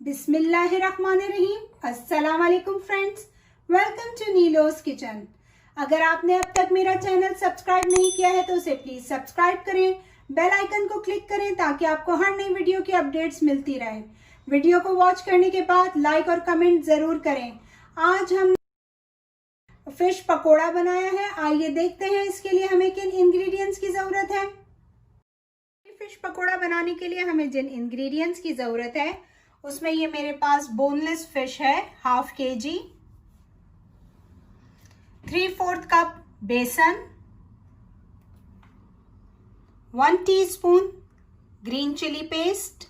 बिस्मिल्लाहिर्रहमानिर्रहीम। अस्सलाम वालेकुम friends, welcome to Neelo's kitchen. अगर आपने अब तक मेरा चैनल सब्सक्राइब नहीं किया है तो उसे प्लीज सब्सक्राइब करें, बेल आइकन को क्लिक करें ताकि आपको हर नई वीडियो की अपडेट्स मिलती रहे। वीडियो को वॉच करने के बाद लाइक और कमेंट जरूर करें। आज हम फिश पकोड़ा बनाया है। आइए देखते हैं इसके लिए हमें किन इंग्रेडिएंट्स की जरूरत है। फिश पकोड़ा बनाने के लिए हमें जिन इंग्रेडिएंट्स की जरूरत है उसमें ये मेरे पास बोनलेस फिश है ½ kg, 3/4 कप बेसन, 1 टीस्पून ग्रीन चिली पेस्ट,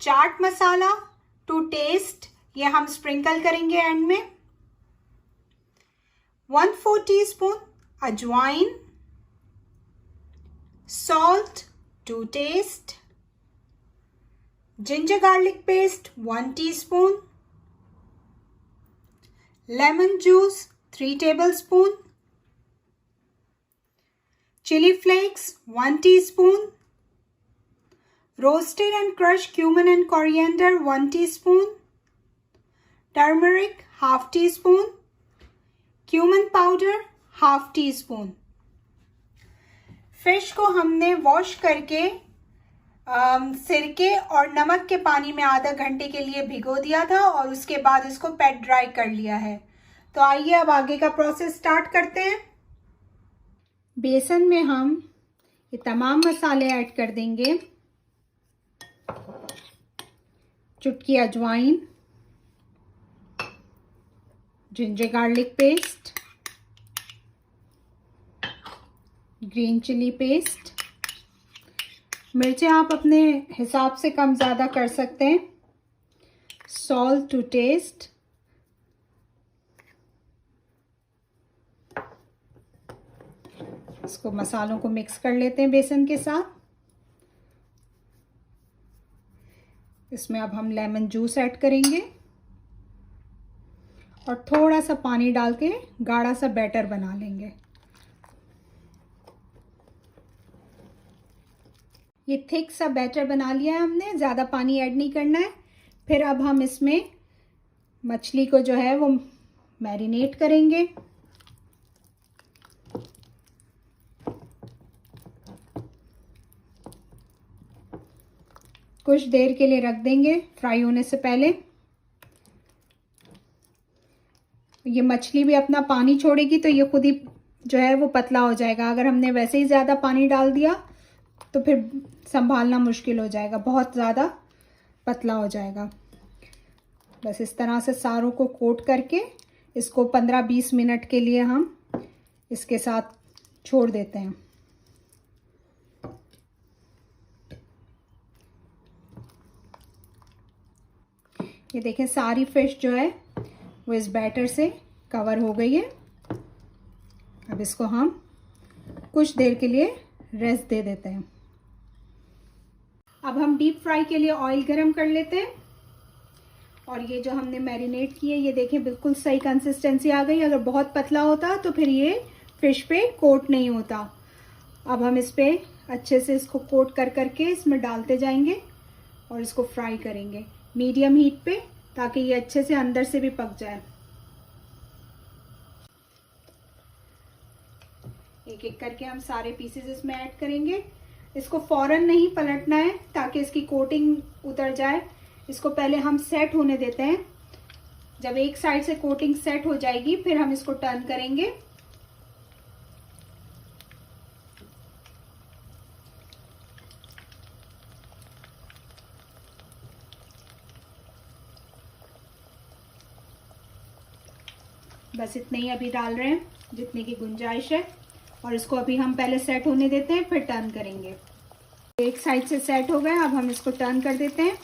चाट मसाला टू टेस्ट, ये हम स्प्रिंकल करेंगे एंड में, 1/4 टीस्पून अजवाइन, salt to taste, ginger garlic paste 1 teaspoon, lemon juice 3 tablespoon, chilli flakes 1 teaspoon, roasted and crush cumin and coriander 1 teaspoon, turmeric ½ teaspoon, cumin powder ½ teaspoon. Fish को हमने wash करके सिरके और नमक के पानी में आधा घंटे के लिए भिगो दिया था और उसके बाद इसको पैट ड्राई कर लिया है। तो आइए अब आगे का प्रोसेस स्टार्ट करते हैं। बेसन में हम ये तमाम मसाले ऐड कर देंगे। चुटकी अजवाइन, ginger garlic paste, green chilli paste, मिर्चें आप अपने हिसाब से कम ज़्यादा कर सकते हैं, सॉल्ट टू टेस्ट, इसको मसालों को मिक्स कर लेते हैं बेसन के साथ। इसमें अब हम लेमन जूस ऐड करेंगे और थोड़ा सा पानी डाल के गाढ़ा सा बैटर बना लेंगे। ये थिक सा बैटर बना लिया है हमने, ज़्यादा पानी ऐड नहीं करना है। फिर अब हम इसमें मछली को जो है वो मैरिनेट करेंगे। कुछ देर के लिए रख देंगे फ्राई होने से पहले। ये मछली भी अपना पानी छोड़ेगी तो ये खुद ही जो है वो पतला हो जाएगा। अगर हमने वैसे ही ज़्यादा पानी डाल दिया तो फिर संभालना मुश्किल हो जाएगा, बहुत ज़्यादा पतला हो जाएगा। बस इस तरह से सारों को कोट करके इसको 15-20 मिनट के लिए हम इसके साथ छोड़ देते हैं। ये देखें सारी फिश जो है वो इस बैटर से कवर हो गई है। अब इसको हम कुछ देर के लिए रेस्ट दे देते हैं। अब हम डीप फ्राई के लिए ऑयल गरम कर लेते हैं और ये जो हमने मैरिनेट किए ये देखें बिल्कुल सही कंसिस्टेंसी आ गई। अगर बहुत पतला होता तो फिर ये फिश पे कोट नहीं होता। अब हम इस पे अच्छे से इसको कोट कर करके इसमें डालते जाएंगे और इसको फ्राई करेंगे मीडियम हीट पे ताकि ये अच्छे से अंदर से भी पक जाए। एक एक करके हम सारे पीसेस इसमें ऐड करेंगे। इसको फौरन नहीं पलटना है ताकि इसकी कोटिंग उतर जाए। इसको पहले हम सेट होने देते हैं। जब एक साइड से कोटिंग सेट हो जाएगी फिर हम इसको टर्न करेंगे। बस इतने ही अभी डाल रहे हैं जितने की गुंजाइश है और इसको अभी हम पहले सेट होने देते हैं फिर टर्न करेंगे। एक साइड से सेट हो गया, अब हम इसको टर्न कर देते हैं।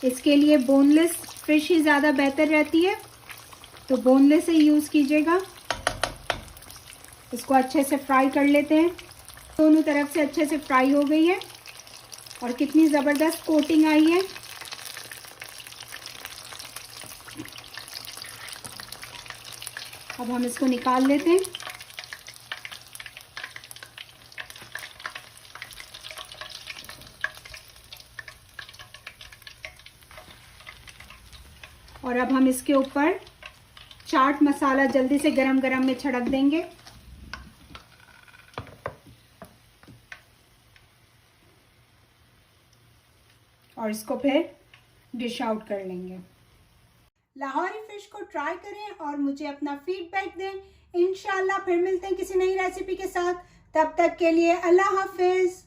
इसके लिए बोनलेस फिश ही ज़्यादा बेहतर रहती है तो बोनलेस ही यूज़ कीजिएगा। इसको अच्छे से फ्राई कर लेते हैं। दोनों तरफ से अच्छे से फ्राई हो गई है और कितनी ज़बरदस्त कोटिंग आई है। अब हम इसको निकाल लेते हैं। और अब हम इसके ऊपर चाट मसाला जल्दी से गरम गरम में छिड़क देंगे। और इसको फिर डिश आउट कर लेंगे। लाहौरी फिश को ट्राई करें और मुझे अपना फीडबैक दें। इंशाल्लाह फिर मिलते हैं किसी नई रेसिपी के साथ। तब तक के लिए अल्लाह हाफिज।